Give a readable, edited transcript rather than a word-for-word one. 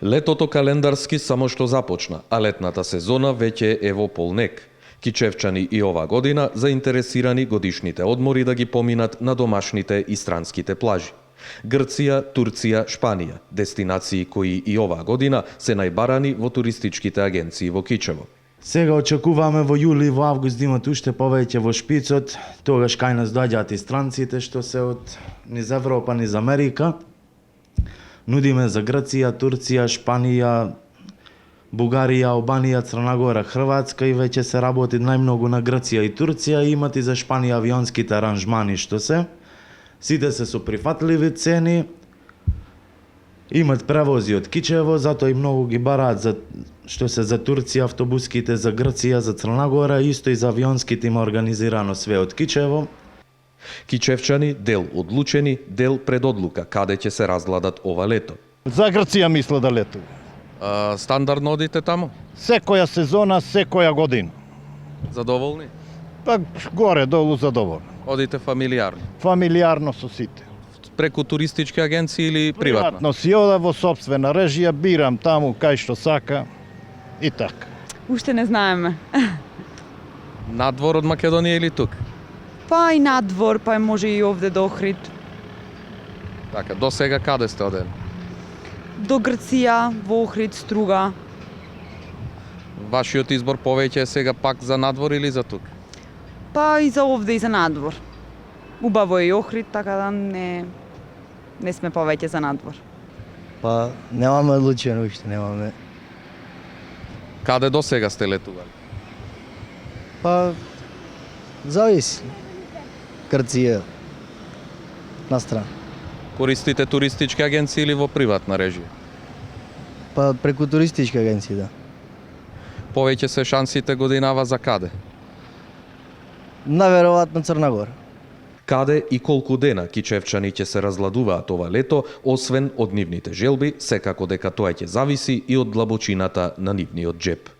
Летото календарски само што започна, а летната сезона веќе е во полнек. Кичевчани и ова година заинтересирани годишните одмори да ги поминат на домашните и странските плажи. Грција, Турција, Шпанија, дестинации кои и оваа година се најбарани во туристичките агенции во Кичево. Сега очекуваме во јули и во август да имат уште повеќе во шпицот, тогаш кај нас доаѓаат и странците што се од низ Европа, низ Америка. Нудиме за Грција, Турција, Шпанија, Бугарија, Албанија, Црна Гора, Хрватска и веќе се работи најмногу на Грција и Турција, имат и за Шпанија авионските аранжмани што се. Сите се со прифатливи цени, имат превози од Кичево, затоа и многу ги бараат за што се за Турција, автобуските, за Грција, за Црна Гора, исто и за авионските има организирано све од Кичево. Кичевчани дел одлучени, дел пред одлука каде ќе се разгладат ова лето. За Грција мисля да летува. Стандардно одите таму? Секоја сезона, секоја година. Задоволни? Па горе-долу задоволен. Одите фамилиарно? Фамилиарно со сите. Преку туристички агенции или приватно? Приватно си ода во собствена режија, бирам таму кај што сака и така. Уште не знаеме. Надвор од Македонија или тук? Па и надвор, па може и овде до Охрид. Така, до сега каде сте одени? До Грција, во Охрид, Струга. Вашиот избор повеќе е сега пак за надвор или за тук? Па и за овде и за надвор. Убаво е и Охрид, така да не сме повеќе за надвор. Па немаме одлучено уште, немаме. Каде до сега сте летували? Па зависи. Грција на страна. Користите туристички агенции или во приватна режија? Па преку туристичка агенција, да. Повеќе се шансите годинава за каде? Наверојатно Црна Гора. Каде и колку дена кичевчани ќе се разгладуваат ова лето, освен од нивните желби, секако дека тоа ќе зависи и од длабочината на нивниот джеп.